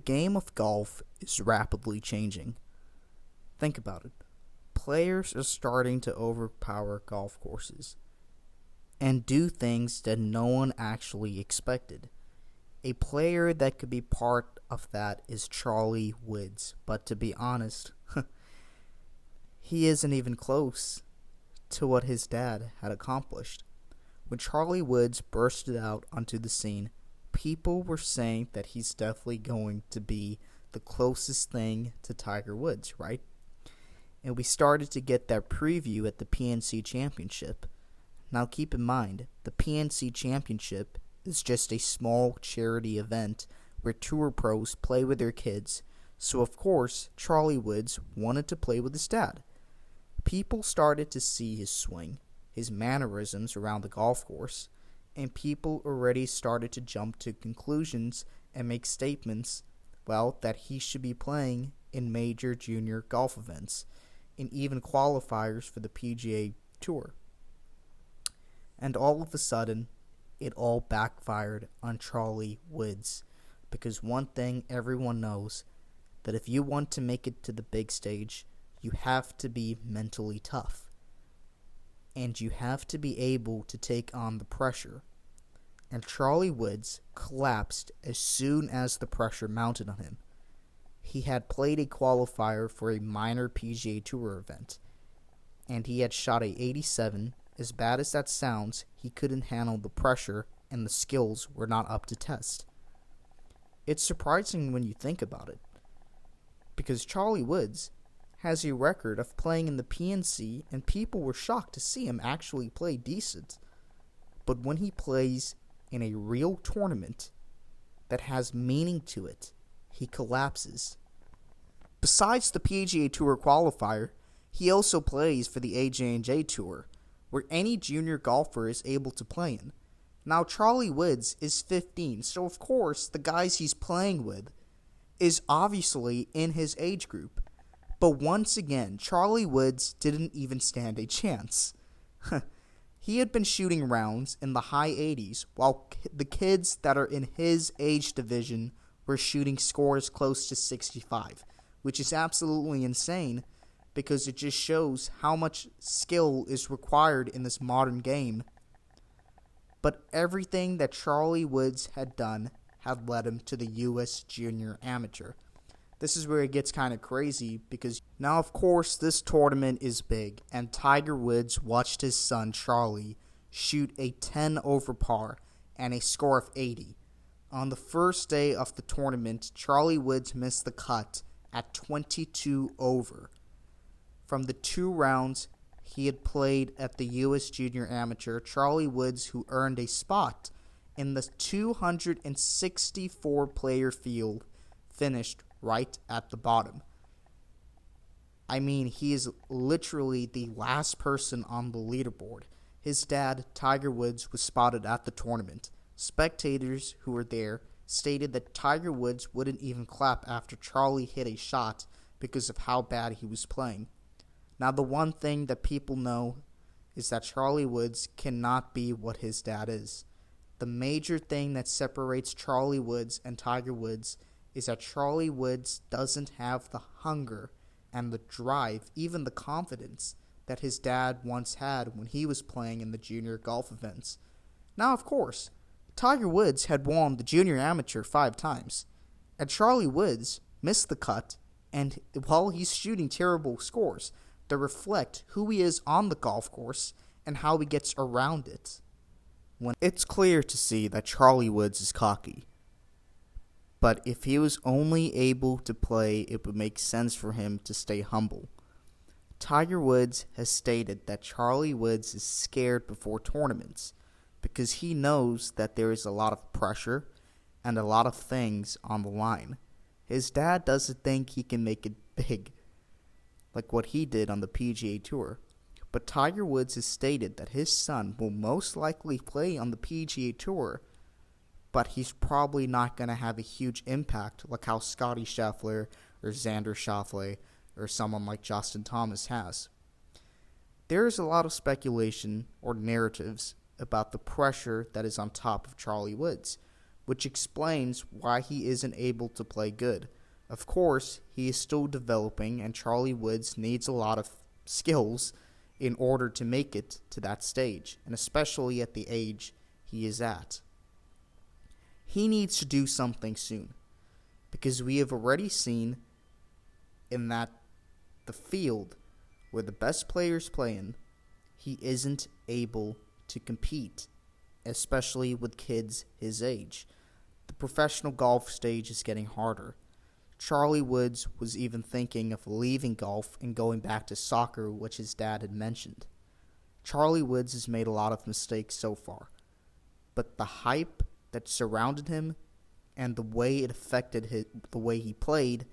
game of golf is rapidly changing. Think about it. Players are starting to overpower golf courses and do things that no one actually expected. A player that could be part of that is Charlie Woods, but to be honest, he isn't even close to what his dad had accomplished. When Charlie Woods bursted out onto the scene, people were saying that he's definitely going to be the closest thing to Tiger Woods, right? And we started to get that preview at the PNC Championship. Now keep in mind, the PNC Championship is just a small charity event where tour pros play with their kids, so of course Charlie Woods wanted to play with his dad. People started to see his swing, his mannerisms around the golf course, and people already started to jump to conclusions and make statements, that he should be playing in major junior golf events, and even qualifiers for the PGA Tour. And all of a sudden, it all backfired on Charlie Woods, because one thing everyone knows, that if you want to make it to the big stage, you have to be mentally tough. And you have to be able to take on the pressure. And Charlie Woods collapsed as soon as the pressure mounted on him. He had played a qualifier for a minor PGA Tour event, and he had shot a 87. As bad as that sounds, he couldn't handle the pressure, and the skills were not up to test. It's surprising when you think about it, because Charlie Woods has a record of playing in the PNC, and people were shocked to see him actually play decent. But when he plays in a real tournament that has meaning to it, he collapses. Besides the PGA Tour qualifier, he also plays for the AJ&J Tour, where any junior golfer is able to play in. Now, Charlie Woods is 15, so of course the guys he's playing with is obviously in his age group. But once again, Charlie Woods didn't even stand a chance. He had been shooting rounds in the high 80s, while the kids that are in his age division were shooting scores close to 65, which is absolutely insane, because it just shows how much skill is required in this modern game. But everything that Charlie Woods had done had led him to the U.S. Junior Amateur. This is where it gets kind of crazy, because now, of course, this tournament is big, and Tiger Woods watched his son Charlie shoot a 10 over par and a score of 80. On the first day of the tournament, Charlie Woods missed the cut at 22 over. From the 2 rounds he had played at the U.S. Junior Amateur, Charlie Woods, who earned a spot in the 264-player field, finished right at the bottom. I mean, he is literally the last person on the leaderboard. His dad, Tiger Woods, was spotted at the tournament. Spectators who were there stated that Tiger Woods wouldn't even clap after Charlie hit a shot because of how bad he was playing. Now, the one thing that people know is that Charlie Woods cannot be what his dad is. The major thing that separates Charlie Woods and Tiger Woods is that Charlie Woods doesn't have the hunger and the drive, even the confidence, that his dad once had when he was playing in the junior golf events. Now, of course, Tiger Woods had won the junior amateur 5 times, and Charlie Woods missed the cut, and while he's shooting terrible scores that reflect who he is on the golf course and how he gets around it. It's clear to see that Charlie Woods is cocky. But if he was only able to play, it would make sense for him to stay humble. Tiger Woods has stated that Charlie Woods is scared before tournaments because he knows that there is a lot of pressure and a lot of things on the line. His dad doesn't think he can make it big, like what he did on the PGA Tour. But Tiger Woods has stated that his son will most likely play on the PGA Tour, but he's probably not going to have a huge impact like how Scottie Scheffler or Xander Schauffele or someone like Justin Thomas has. There is a lot of speculation or narratives about the pressure that is on top of Charlie Woods, which explains why he isn't able to play good. Of course, he is still developing, and Charlie Woods needs a lot of skills in order to make it to that stage, and especially at the age he is at. He needs to do something soon, because we have already seen in that the field where the best players play in, he isn't able to compete, especially with kids his age. The professional golf stage is getting harder. Charlie Woods was even thinking of leaving golf and going back to soccer, which his dad had mentioned. Charlie Woods has made a lot of mistakes so far, but the hype that surrounded him and the way it affected the way he played,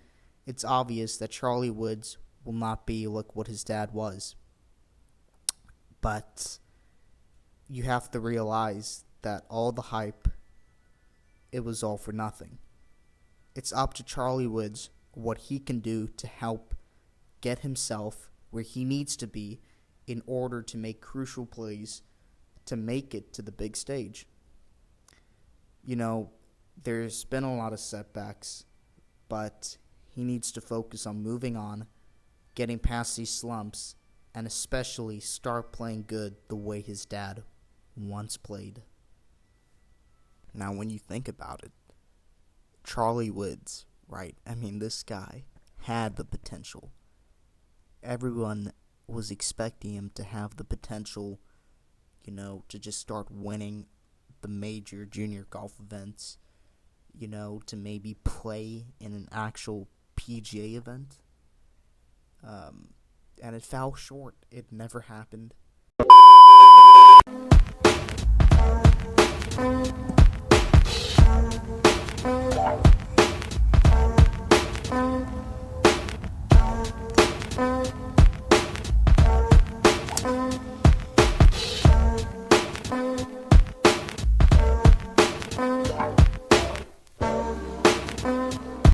it's obvious that Charlie Woods will not be like what his dad was. But you have to realize that all the hype, it was all for nothing. It's up to Charlie Woods what he can do to help get himself where he needs to be in order to make crucial plays to make it to the big stage. You know, there's been a lot of setbacks, but he needs to focus on moving on, getting past these slumps, and especially start playing good the way his dad once played. Now, when you think about it, Charlie Woods, right? I mean, this guy had the potential. Everyone was expecting him to have the potential, to just start winning the major junior golf events, to maybe play in an actual PGA event. And it fell short. It never happened.